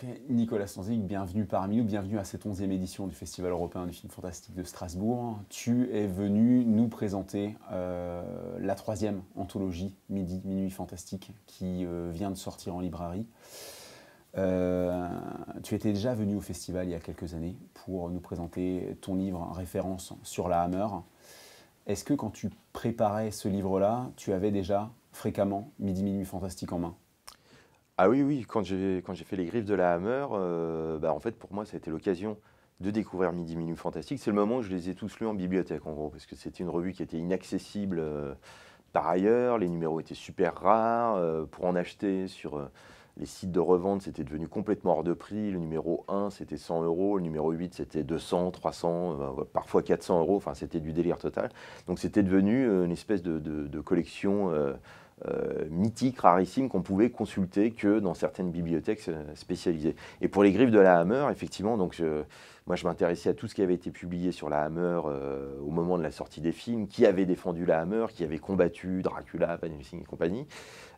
Ok, Nicolas Stanzik, bienvenue parmi nous, bienvenue à cette 11e édition du Festival européen du film fantastique de Strasbourg. Tu es venu nous présenter la 3e anthologie Midi, Minuit Fantastique qui vient de sortir en librairie. Tu étais déjà venu au festival il y a quelques années pour nous présenter ton livre en référence sur la Hammer. Est-ce que quand tu préparais ce livre-là, tu avais déjà fréquemment Midi, Minuit Fantastique en main? Ah oui, oui, quand j'ai fait les Griffes de la Hammer, en fait, pour moi, ça a été l'occasion de découvrir Midi Minuit Fantastique. C'est le moment où je les ai tous lus en bibliothèque, en gros, parce que c'était une revue qui était inaccessible par ailleurs. Les numéros étaient super rares. Pour en acheter sur les sites de revente, c'était devenu complètement hors de prix. Le numéro 1, c'était 100 euros. Le numéro 8, c'était 200, 300, parfois 400 euros. Enfin, c'était du délire total. Donc, c'était devenu une espèce de collection mythique, rarissime, qu'on pouvait consulter que dans certaines bibliothèques spécialisées. Et pour les Griffes de la Hammer, effectivement, moi je m'intéressais à tout ce qui avait été publié sur la Hammer au moment de la sortie des films, qui avait défendu la Hammer, qui avait combattu Dracula, Van Helsing et compagnie.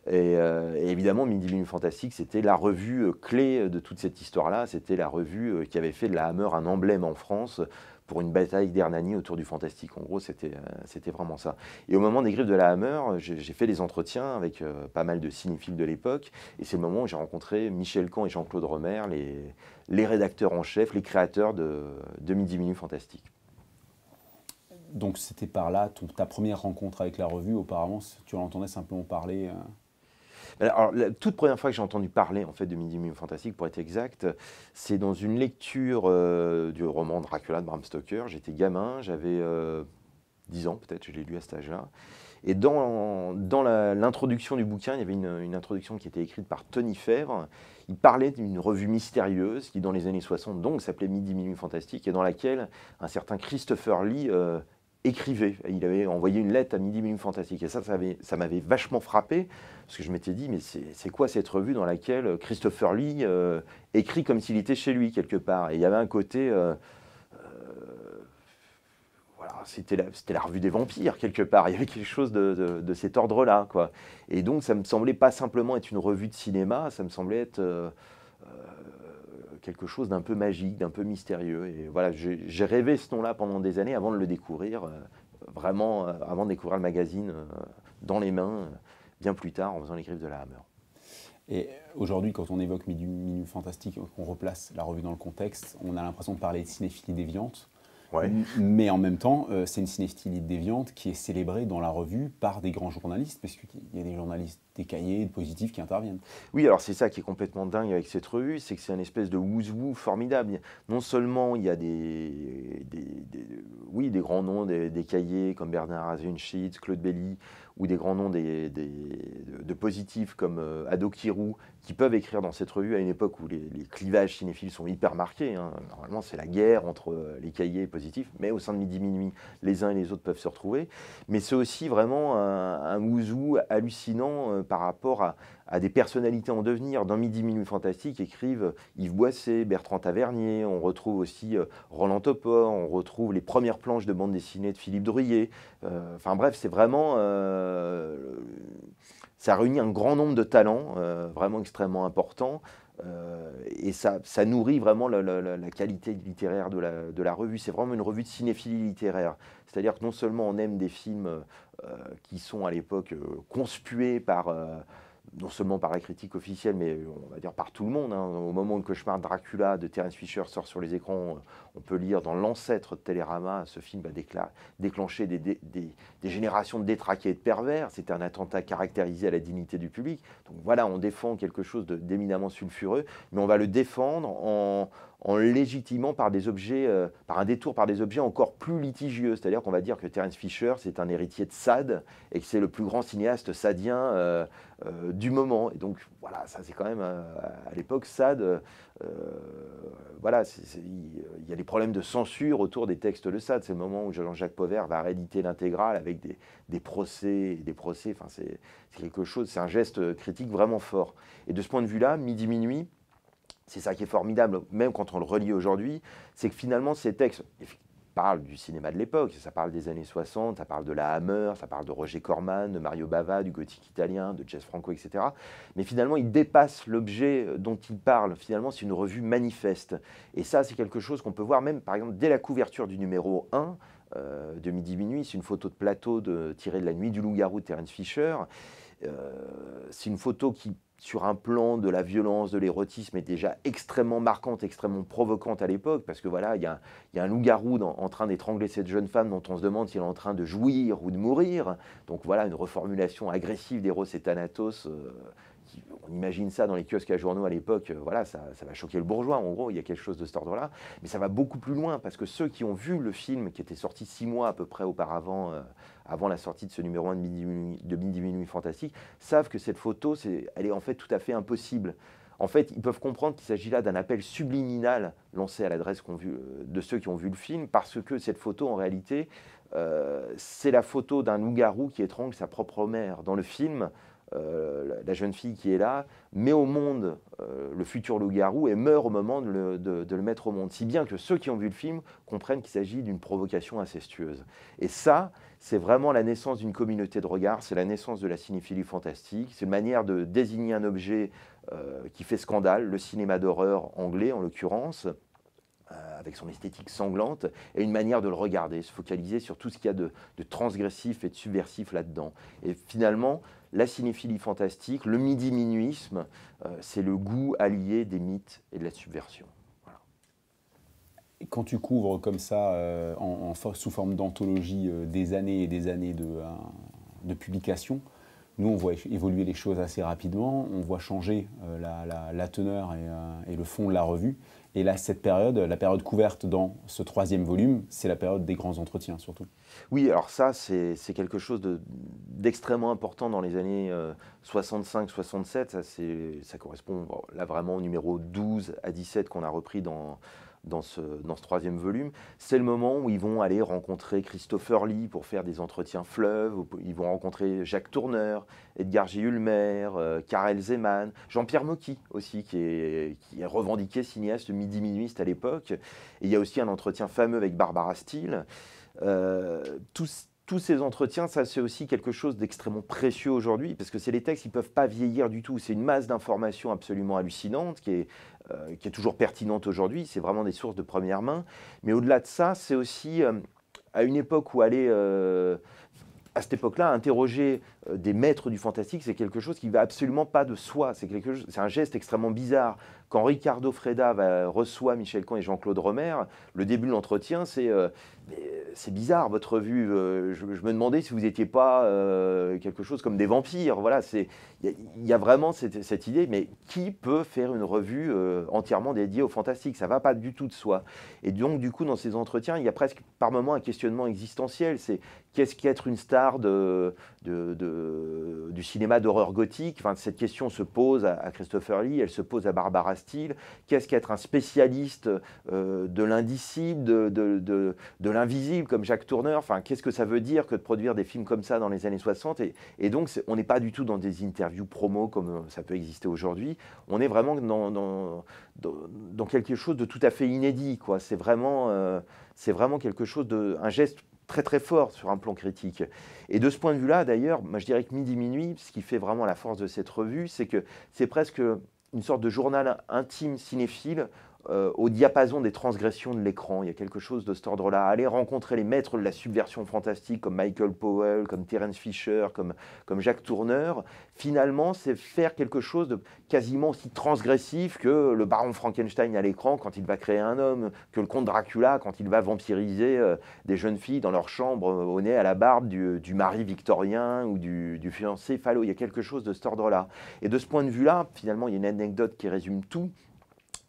Et évidemment, Midi Minuit Fantastique, c'était la revue clé de toute cette histoire-là. C'était la revue qui avait fait de la Hammer un emblème en France pour une bataille d'Hernani autour du fantastique. En gros, c'était vraiment ça. Et au moment des Griffes de la Hammer, j'ai fait des entretiens avec pas mal de cinéphiles de l'époque. Et c'est le moment où j'ai rencontré Michel Camp et Jean-Claude Romer, les rédacteurs en chef, les créateurs de Midi Minuit Fantastique. Donc c'était par là ta première rencontre avec la revue. Auparavant, tu en entendais simplement parler. Alors, la toute première fois que j'ai entendu parler en fait, de Midi Minuit Fantastique, pour être exact, c'est dans une lecture du roman Dracula de Bram Stoker. J'étais gamin, j'avais 10 ans peut-être, je l'ai lu à cet âge-là. Et dans l'introduction du bouquin, il y avait une introduction qui était écrite par Tony Fèvre. Il parlait d'une revue mystérieuse qui, dans les années 60, donc s'appelait Midi Minuit Fantastique, et dans laquelle un certain Christopher Lee écrivait. Il avait envoyé une lettre à Midi Minuit Fantastique. Et ça m'avait vachement frappé, parce que je m'étais dit, mais c'est quoi cette revue dans laquelle Christopher Lee écrit comme s'il était chez lui, quelque part. Et il y avait un côté... voilà, c'était la revue des vampires, quelque part. Il y avait quelque chose de cet ordre-là, quoi. Et donc, ça me semblait pas simplement être une revue de cinéma, ça me semblait être quelque chose d'un peu magique, d'un peu mystérieux. Et voilà, j'ai rêvé ce nom-là pendant des années avant de le découvrir, vraiment, avant de découvrir le magazine dans les mains, bien plus tard, en faisant les Griffes de la Hammer. Et aujourd'hui, quand on évoque Minuit Fantastique, qu'on replace la revue dans le contexte, on a l'impression de parler de cinéphilie déviante. Ouais. Mais en même temps, c'est une cinéphilie déviante qui est célébrée dans la revue par des grands journalistes, parce qu'il y a des journalistes décaillés, positifs qui interviennent. Oui, alors c'est ça qui est complètement dingue avec cette revue, c'est que c'est une espèce de who's-who formidable. Non seulement il y a des grands noms des cahiers comme Bernard Asenschitz, Claude Belly, ou des grands noms de positifs comme Ado Kirou, qui peuvent écrire dans cette revue à une époque où les clivages cinéphiles sont hyper marqués. Hein. Normalement, c'est la guerre entre les cahiers positifs, mais au sein de Midi Minuit, les uns et les autres peuvent se retrouver. Mais c'est aussi vraiment un who's-who hallucinant par rapport à des personnalités en devenir. Dans Midi Minuit Fantastique écrivent Yves Boisset, Bertrand Tavernier, on retrouve aussi Roland Topor, on retrouve les premières planches de bande dessinée de Philippe Druillet. Enfin bref, c'est vraiment... ça réunit un grand nombre de talents, vraiment extrêmement importants. Et ça nourrit vraiment la qualité littéraire de la revue. C'est vraiment une revue de cinéphilie littéraire. C'est-à-dire que non seulement on aime des films qui sont à l'époque conspués par... non seulement par la critique officielle, mais on va dire par tout le monde. Hein. Au moment où le cauchemar de Dracula de Terence Fisher sort sur les écrans, on peut lire dans l'ancêtre de Télérama, ce film va déclencher des générations de détraqués et de pervers. C'est un attentat caractérisé à la dignité du public. Donc voilà, on défend quelque chose d'éminemment sulfureux, mais on va le défendre en légitimant par des objets, par un détour par des objets encore plus litigieux. C'est-à-dire qu'on va dire que Terence Fisher, c'est un héritier de Sade et que c'est le plus grand cinéaste sadien du moment. Et donc, voilà, ça c'est quand même, à l'époque, Sade, voilà, il y a des problèmes de censure autour des textes de Sade. C'est le moment où Jean-Jacques Pauvert va rééditer l'intégrale avec des procès, enfin c'est quelque chose, c'est un geste critique vraiment fort. Et de ce point de vue-là, Midi Minuit, c'est ça qui est formidable, même quand on le relit aujourd'hui, c'est que finalement ces textes, parle du cinéma de l'époque, ça parle des années 60, ça parle de la Hammer, ça parle de Roger Corman, de Mario Bava, du gothique italien, de Jess Franco, etc. Mais finalement, il dépasse l'objet dont il parle. Finalement, c'est une revue manifeste. Et ça, c'est quelque chose qu'on peut voir même, par exemple, dès la couverture du numéro 1 de Midi Minuit. C'est une photo de plateau tirée de La Nuit du loup-garou de Terence Fisher. C'est une photo qui, sur un plan de la violence, de l'érotisme, est déjà extrêmement marquante, extrêmement provocante à l'époque, parce que voilà, il y a un loup-garou en train d'étrangler cette jeune femme dont on se demande s'il est en train de jouir ou de mourir. Donc voilà, une reformulation agressive d'Eros et Thanatos. On imagine ça dans les kiosques à journaux à l'époque, voilà, ça va choquer le bourgeois, en gros, il y a quelque chose de cet ordre-là. Mais ça va beaucoup plus loin, parce que ceux qui ont vu le film, qui était sorti 6 mois à peu près auparavant, avant la sortie de ce numéro 1 de Midi Minuit Fantastique, savent que cette photo, elle est en fait tout à fait impossible. En fait, ils peuvent comprendre qu'il s'agit là d'un appel subliminal lancé à l'adresse de ceux qui ont vu le film, parce que cette photo, en réalité, c'est la photo d'un loup-garou qui étrangle sa propre mère. Dans le film, la jeune fille qui est là met au monde le futur loup-garou et meurt au moment de le mettre au monde. Si bien que ceux qui ont vu le film comprennent qu'il s'agit d'une provocation incestueuse. Et ça, c'est vraiment la naissance d'une communauté de regard, c'est la naissance de la cinéphilie fantastique, c'est une manière de désigner un objet qui fait scandale, le cinéma d'horreur anglais en l'occurrence, avec son esthétique sanglante, et une manière de le regarder, se focaliser sur tout ce qu'il y a de transgressif et de subversif là-dedans. Et finalement, la cinéphilie fantastique, le midi-minuisme, c'est le goût allié des mythes et de la subversion. Voilà. Et quand tu couvres comme ça, sous forme d'anthologie, des années et des années de publication, nous, on voit évoluer les choses assez rapidement, on voit changer la teneur et le fond de la revue. Et là, cette période, la période couverte dans ce 3e volume, c'est la période des grands entretiens surtout. Oui, alors ça, c'est quelque chose d'extrêmement important dans les années 65-67. Ça correspond là vraiment au numéro 12 à 17 qu'on a repris dans ce 3e volume. C'est le moment où ils vont aller rencontrer Christopher Lee pour faire des entretiens fleuves. Ils vont rencontrer Jacques Tourneur, Edgar J. Ulmer, Karel Zeman, Jean-Pierre Mocky aussi, qui est revendiqué cinéaste midi-minuiste à l'époque. Et il y a aussi un entretien fameux avec Barbara Steele. Tous ces entretiens, ça c'est aussi quelque chose d'extrêmement précieux aujourd'hui, parce que c'est les textes qui ne peuvent pas vieillir du tout. C'est une masse d'informations absolument hallucinante qui est toujours pertinente aujourd'hui. C'est vraiment des sources de première main. Mais au-delà de ça, c'est aussi à une époque où aller... à cette époque-là, interroger des maîtres du fantastique, c'est quelque chose qui ne va absolument pas de soi. C'est un geste extrêmement bizarre. Quand Ricardo Freda reçoit Michel Caen et Jean-Claude Romer, le début de l'entretien, c'est bizarre votre revue. Je me demandais si vous n'étiez pas quelque chose comme des vampires. Voilà, il y a vraiment cette idée, mais qui peut faire une revue entièrement dédiée au fantastique? Ça ne va pas du tout de soi. Et donc, du coup, dans ces entretiens, il y a presque par moments un questionnement existentiel. C'est qu'est-ce qu'être une star du cinéma d'horreur gothique? Enfin, cette question se pose à Christopher Lee, elle se pose à Barbara Steele. Qu'est-ce qu'être un spécialiste de l'indicible, de l'invisible comme Jacques Tourneur? Enfin, qu'est-ce que ça veut dire que de produire des films comme ça dans les années 60? Et donc, on n'est pas du tout dans des interviews promo comme ça peut exister aujourd'hui. On est vraiment dans quelque chose de tout à fait inédit, quoi. C'est vraiment quelque chose un geste très très fort sur un plan critique. Et de ce point de vue-là, d'ailleurs, moi je dirais que Midi Minuit, ce qui fait vraiment la force de cette revue, c'est que c'est presque une sorte de journal intime cinéphile au diapason des transgressions de l'écran. Il y a quelque chose de cet ordre-là. Aller rencontrer les maîtres de la subversion fantastique comme Michael Powell, comme Terence Fisher, comme Jacques Tourneur, finalement, c'est faire quelque chose de quasiment aussi transgressif que le baron Frankenstein à l'écran quand il va créer un homme, que le comte Dracula quand il va vampiriser des jeunes filles dans leur chambre au nez à la barbe du mari victorien ou du fiancé Fallot. Il y a quelque chose de cet ordre-là. Et de ce point de vue-là, finalement, il y a une anecdote qui résume tout.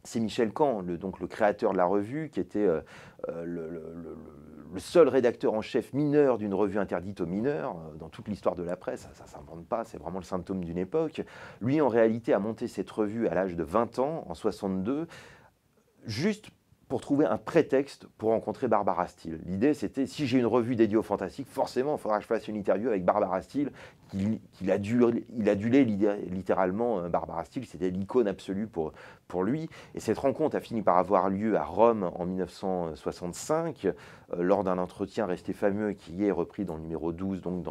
C'est Michel Caen, donc le créateur de la revue, qui était le seul rédacteur en chef mineur d'une revue interdite aux mineurs dans toute l'histoire de la presse. Ça ne s'invente pas, c'est vraiment le symptôme d'une époque. Lui, en réalité, a monté cette revue à l'âge de 20 ans, en 62, juste pour trouver un prétexte pour rencontrer Barbara Steele. L'idée, c'était, si j'ai une revue dédiée au fantastique, forcément, il faudra que je fasse une interview avec Barbara Steele, il adulait littéralement Barbara Steele, c'était l'icône absolue pour lui. Et cette rencontre a fini par avoir lieu à Rome en 1965, lors d'un entretien resté fameux qui est repris dans le numéro 12, donc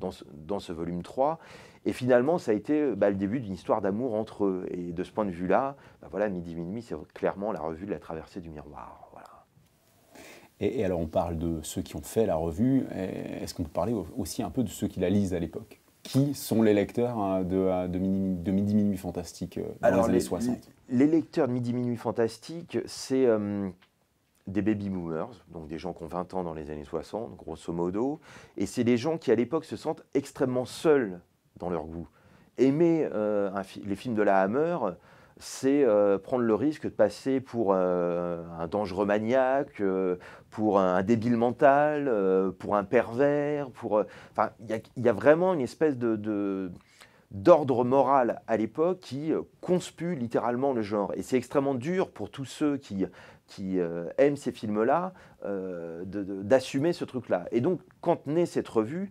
dans ce volume 3. Et finalement, ça a été le début d'une histoire d'amour entre eux. Et de ce point de vue-là, voilà, Midi Minuit, c'est clairement la revue de la traversée du miroir. Voilà. Et alors, on parle de ceux qui ont fait la revue. Est-ce qu'on peut parler aussi un peu de ceux qui la lisent à l'époque? Qui sont les lecteurs de Midi Minuit Fantastique dans les années 60? Les lecteurs de Midi Minuit Fantastique, c'est des baby boomers, donc des gens qui ont 20 ans dans les années 60, grosso modo. Et c'est des gens qui, à l'époque, se sentent extrêmement seuls dans leur goût. Aimer les films de la Hammer, c'est prendre le risque de passer pour un dangereux maniaque, pour un débile mental, pour un pervers. Il y a vraiment une espèce d'ordre moral à l'époque qui conspue littéralement le genre. Et c'est extrêmement dur pour tous ceux qui aiment ces films-là, d'assumer ce truc-là. Et donc, quand naît cette revue,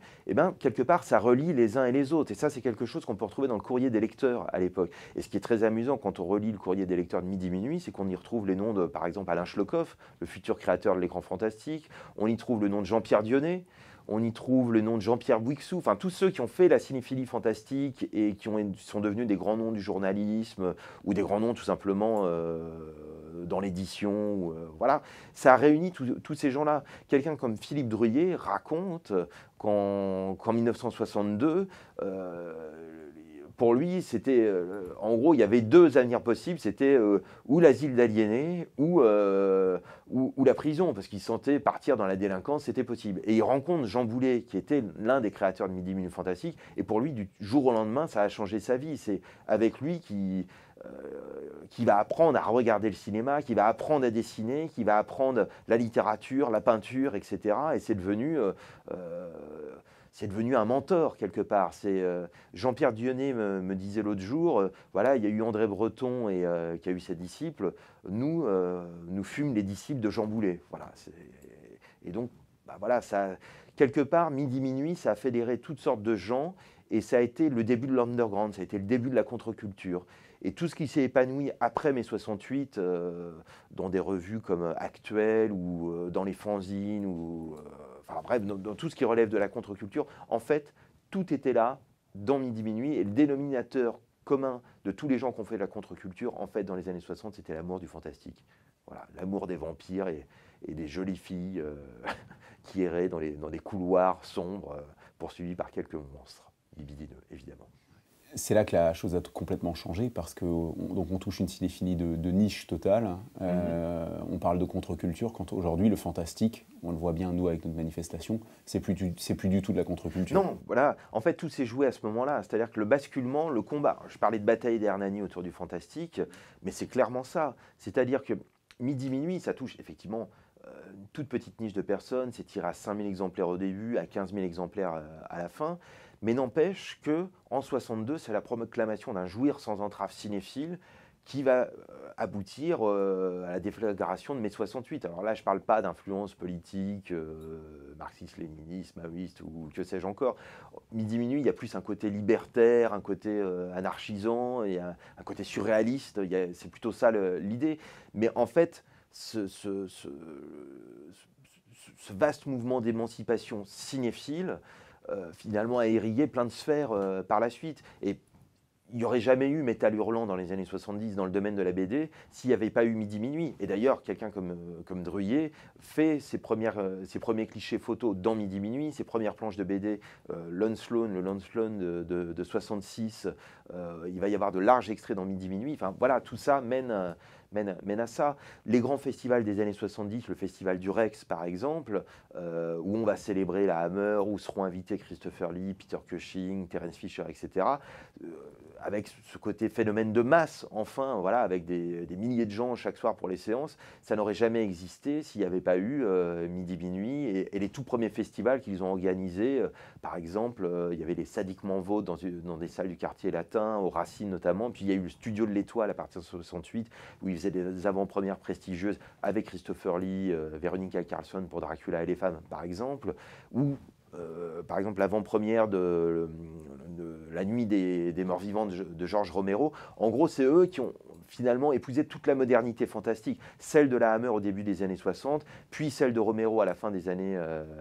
quelque part, ça relie les uns et les autres. Et ça, c'est quelque chose qu'on peut retrouver dans le courrier des lecteurs à l'époque. Et ce qui est très amusant quand on relit le courrier des lecteurs de Midi Minuit, c'est qu'on y retrouve les noms de, par exemple, Alain Schlockhoff, le futur créateur de l'écran fantastique. On y trouve le nom de Jean-Pierre Dionnet. On y trouve le nom de Jean-Pierre Bouixou, enfin tous ceux qui ont fait la cinéphilie fantastique et qui sont devenus des grands noms du journalisme ou des grands noms tout simplement dans l'édition. Voilà, ça a réuni tous ces gens-là. Quelqu'un comme Philippe Druillet raconte qu'en 1962, pour lui, c'était en gros, il y avait deux avenirs possibles, c'était ou l'asile d'aliénés ou la prison, parce qu'il sentait partir dans la délinquance, c'était possible. Et il rencontre Jean Boulet, qui était l'un des créateurs de Midi Minuit Fantastique, et pour lui, du jour au lendemain, ça a changé sa vie. C'est avec lui qui va apprendre à regarder le cinéma, qui va apprendre à dessiner, qui va apprendre la littérature, la peinture, etc. Et c'est devenu un mentor quelque part. Jean-Pierre Dionnet me disait l'autre jour, voilà, il y a eu André Breton qui a eu ses disciples. Nous fûmes les disciples de Jean Boulet. Voilà. Et donc, voilà, ça, quelque part, Midi Minuit, ça a fédéré toutes sortes de gens et ça a été le début de l'underground, ça a été le début de la contre-culture. Et tout ce qui s'est épanoui après mai 68, dans des revues comme Actuel ou dans les fanzines ou bref, dans tout ce qui relève de la contre-culture, en fait, tout était là dans Midi Minuit. Et le dénominateur commun de tous les gens qui ont fait de la contre-culture, en fait, dans les années 60, c'était l'amour du fantastique. Voilà, l'amour des vampires et des jolies filles qui erraient dans des couloirs sombres, poursuivis par quelques monstres libidineux, évidemment. C'est là que la chose a complètement changé parce qu'on touche une cinéphilie de niche totale. On parle de contre-culture quand aujourd'hui le fantastique, on le voit bien nous avec notre manifestation, c'est plus du tout de la contre-culture. Non, voilà. En fait, tout s'est joué à ce moment-là. C'est-à-dire que le basculement, le combat. Je parlais de bataille d'Hernani autour du fantastique, mais c'est clairement ça. C'est-à-dire que Midi Minuit, ça touche effectivement une toute petite niche de personnes. C'est tiré à 5000 exemplaires au début, à 15 000 exemplaires à la fin. Mais n'empêche qu'en 62, c'est la proclamation d'un jouir sans entrave cinéphile qui va aboutir à la déflagration de mai 68. Alors là, je ne parle pas d'influence politique, marxiste, léniniste, maoïste ou que sais-je encore. Midi Minuit, il y a plus un côté libertaire, un côté anarchisant, et un côté surréaliste. C'est plutôt ça l'idée. Mais en fait, ce vaste mouvement d'émancipation cinéphile, finalement a irrigué plein de sphères par la suite. Et il n'y aurait jamais eu Métal Hurlant dans les années 70 dans le domaine de la BD s'il n'y avait pas eu Midi Minuit. Et d'ailleurs, quelqu'un comme Druillet fait ses premiers clichés photos dans Midi Minuit, ses premières planches de BD, Lon Sloan, le Lon Sloan de 66, il va y avoir de larges extraits dans Midi Minuit. Enfin voilà, tout ça mène à ça. Les grands festivals des années 70, le festival du Rex par exemple, où on va célébrer la Hammer, où seront invités Christopher Lee, Peter Cushing, Terence Fisher, etc., avec ce côté phénomène de masse, enfin, voilà, avec des milliers de gens chaque soir pour les séances, ça n'aurait jamais existé s'il n'y avait pas eu Midi Minuit et les tout premiers festivals qu'ils ont organisés Par exemple, il y avait les Sadiques Manvaux dans des salles du quartier latin, au Racine notamment. Puis il y a eu le studio de l'Étoile à partir de 68, où ils faisaient des avant-premières prestigieuses avec Christopher Lee, Veronica Carlson pour Dracula et les femmes, par exemple. Ou, par exemple, l'avant-première de La Nuit des Morts Vivants de Georges Romero. En gros, c'est eux qui ont finalement épousé toute la modernité fantastique, celle de la Hammer au début des années 60, puis celle de Romero à la fin des années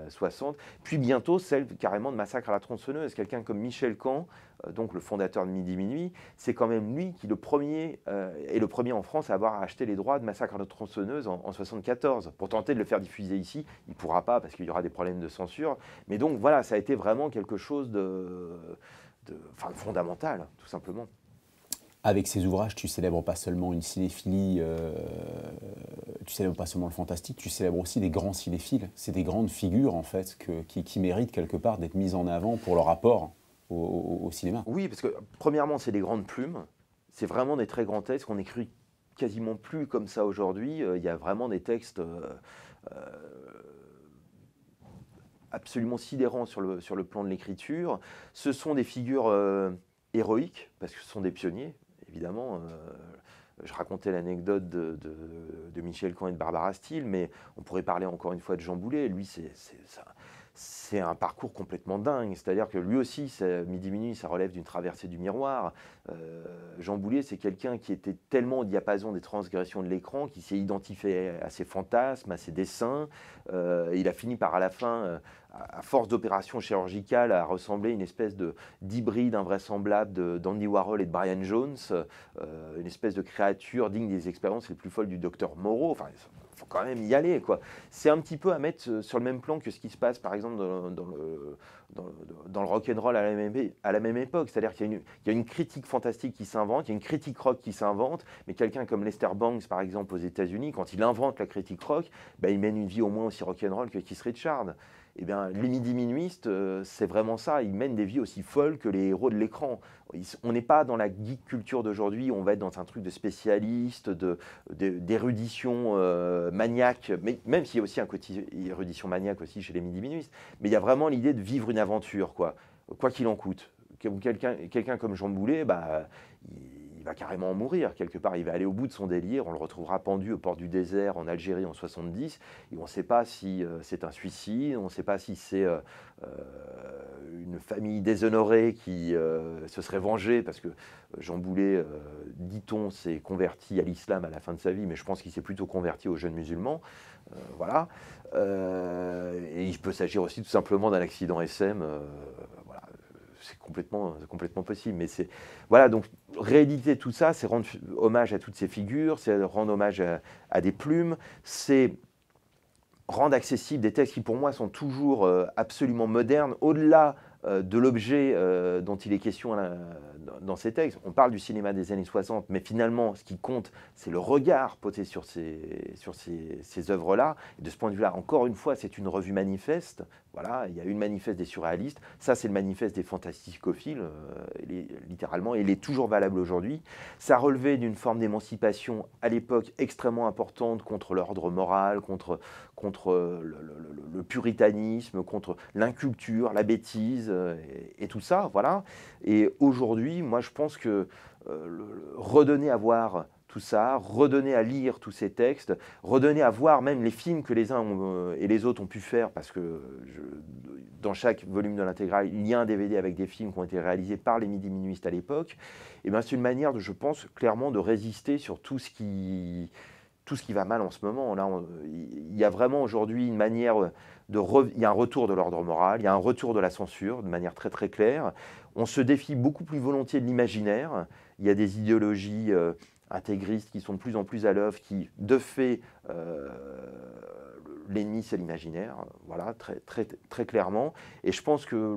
60, puis bientôt celle carrément de Massacre à la tronçonneuse. Quelqu'un comme Michel Caen, donc le fondateur de Midi Minuit, c'est quand même lui qui est le premier en France à avoir acheté les droits de Massacre à la tronçonneuse en 74. Pour tenter de le faire diffuser ici, il ne pourra pas parce qu'il y aura des problèmes de censure. Mais donc voilà, ça a été vraiment quelque chose de fondamental, tout simplement. Avec ces ouvrages, tu célèbres pas seulement une cinéphilie, tu célèbres pas seulement le fantastique, tu célèbres aussi des grands cinéphiles. C'est des grandes figures, en fait, qui méritent quelque part d'être mises en avant pour leur apport au cinéma. Oui, parce que premièrement, c'est des grandes plumes. C'est vraiment des très grands textes qu'on écrit quasiment plus comme ça aujourd'hui. Il y a vraiment des textes absolument sidérants sur le plan de l'écriture. Ce sont des figures héroïques, parce que ce sont des pionniers. Évidemment, je racontais l'anecdote de Michel Caen et de Barbara Steele, mais on pourrait parler encore une fois de Jean Boulet. Lui, c'est un parcours complètement dingue. C'est-à-dire que lui aussi, Midi Minuit, ça relève d'une traversée du miroir. Jean Boulet, c'est quelqu'un qui était tellement au diapason des transgressions de l'écran, qui s'est identifié à ses fantasmes, à ses dessins. Il a fini par, à la fin, à force d'opérations chirurgicales, à ressembler à une espèce d'hybride invraisemblable d'Andy Warhol et de Brian Jones, une espèce de créature digne des expériences les plus folles du docteur Moreau. Enfin, il faut quand même y aller, quoi. C'est un petit peu à mettre sur le même plan que ce qui se passe, par exemple, dans le rock'n'roll à la même époque. C'est-à-dire qu'il y a une critique fantastique qui s'invente, il y a une critique rock qui s'invente, mais quelqu'un comme Lester Bangs, par exemple, aux États-Unis, quand il invente la critique rock, ben, il mène une vie au moins aussi rock'n'roll que Keith Richards. Eh bien, les Midi Minuistes, c'est vraiment ça. Ils mènent des vies aussi folles que les héros de l'écran. On n'est pas dans la geek culture d'aujourd'hui, on va être dans un truc de spécialiste, d'érudition maniaque, mais même s'il y a aussi un côté érudition maniaque aussi chez les Midi Minuistes. Mais il y a vraiment l'idée de vivre une aventure, quoi qu'il en coûte. Quelqu'un comme Jean Boulet, bah, il va carrément en mourir. Quelque part, il va aller au bout de son délire. On le retrouvera pendu au port du désert en Algérie en 70. Et on ne sait pas si c'est un suicide, on ne sait pas si c'est une famille déshonorée qui se serait vengée, parce que Jean Boulet, dit-on, s'est converti à l'islam à la fin de sa vie, mais je pense qu'il s'est plutôt converti aux jeunes musulmans. Voilà. Et il peut s'agir aussi tout simplement d'un accident SM. Voilà. C'est complètement possible. Mais c'est voilà, donc rééditer tout ça, c'est rendre hommage à toutes ces figures, c'est rendre hommage à des plumes, c'est rendre accessibles des textes qui pour moi sont toujours absolument modernes, au-delà de l'objet dont il est question dans ces textes. On parle du cinéma des années 60, mais finalement, ce qui compte, c'est le regard posé sur ces œuvres-là. Et de ce point de vue-là, encore une fois, c'est une revue manifeste. Voilà, il y a une manifeste des surréalistes. Ça, c'est le manifeste des fantasticophiles, littéralement. Et il est toujours valable aujourd'hui. Ça relevait d'une forme d'émancipation à l'époque extrêmement importante contre l'ordre moral, contre le puritanisme, contre l'inculture, la bêtise et tout ça, voilà. Et aujourd'hui, moi, je pense que redonner à voir tout ça, redonner à lire tous ces textes, redonner à voir même les films que les uns et les autres ont pu faire, parce que dans chaque volume de l'intégrale, il y a un DVD avec des films qui ont été réalisés par les Midi Minuistes à l'époque. Et ben, c'est une manière, je pense, clairement de résister sur tout ce qui va mal en ce moment. Là, il y a vraiment aujourd'hui une manière il y a un retour de l'ordre moral, il y a un retour de la censure de manière très très claire. On se défie beaucoup plus volontiers de l'imaginaire. Il y a des idéologies intégristes qui sont de plus en plus à l'œuvre, qui, de fait, l'ennemi, c'est l'imaginaire, voilà, très, très, très clairement. Et je pense que,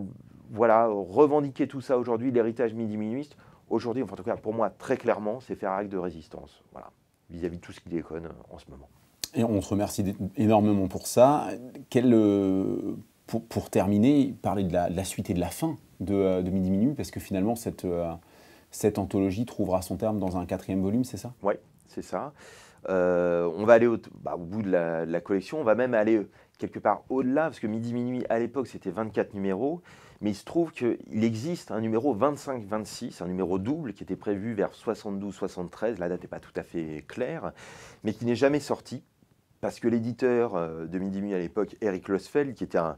voilà, revendiquer tout ça aujourd'hui, l'héritage Midi Minuiste, aujourd'hui, enfin, en tout cas pour moi, très clairement, c'est faire acte de résistance, voilà, vis-à-vis de tout ce qui déconne en ce moment. Et on te remercie énormément pour ça. Pour terminer, parler de la suite et de la fin de Midi Minuit, parce que finalement, cette anthologie trouvera son terme dans un 4e volume, c'est ça? Oui, c'est ça. On va aller au bout de la collection, on va même aller quelque part au-delà, parce que Midi Minuit, à l'époque, c'était 24 numéros, Mais il se trouve qu'il existe un numéro 25-26, un numéro double qui était prévu vers 72-73, la date n'est pas tout à fait claire, mais qui n'est jamais sorti. Parce que l'éditeur de Midi Minuit à l'époque, Eric Losfeld, qui était alors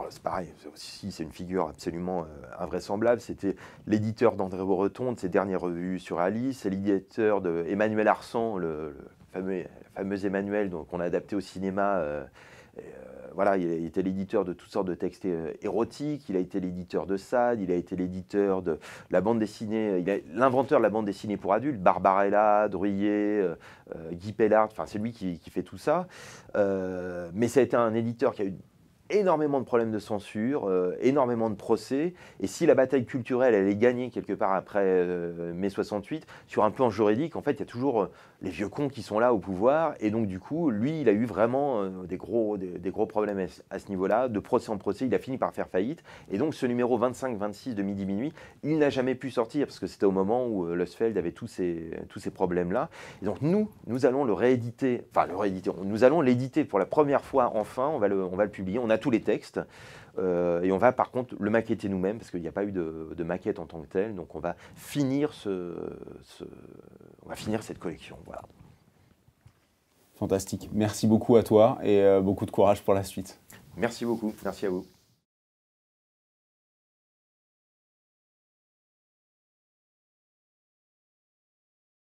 c'est pareil, c'est une figure absolument invraisemblable, c'était l'éditeur d'André Breton, de ses dernières revues sur Alice, c'est l'éditeur de Emmanuel Arsan, le fameux Emmanuel qu'on a adapté au cinéma. Voilà, il était l'éditeur de toutes sortes de textes érotiques, il a été l'éditeur de Sade, il a été l'éditeur de la bande dessinée, l'inventeur de la bande dessinée pour adultes, Barbarella, Druillet, Guy Pellard, enfin c'est lui qui fait tout ça. Mais ça a été un éditeur qui a eu énormément de problèmes de censure, énormément de procès, et si la bataille culturelle elle est gagnée quelque part après mai 68, sur un plan juridique, en fait, il y a toujours les vieux cons qui sont là au pouvoir, et donc du coup, lui, il a eu vraiment des gros problèmes à ce niveau-là, de procès en procès, il a fini par faire faillite, et donc ce numéro 25-26 de Midi Minuit, il n'a jamais pu sortir, parce que c'était au moment où Losfeld avait tous ces problèmes-là, et donc nous allons le rééditer, nous allons l'éditer pour la première fois enfin, on va le publier, on a tous les textes, et on va par contre le maqueter nous-mêmes, parce qu'il n'y a pas eu de maquette en tant que telle, donc on va finir, on va finir cette collection. Voilà. Fantastique. Merci beaucoup à toi et beaucoup de courage pour la suite. Merci beaucoup, merci à vous.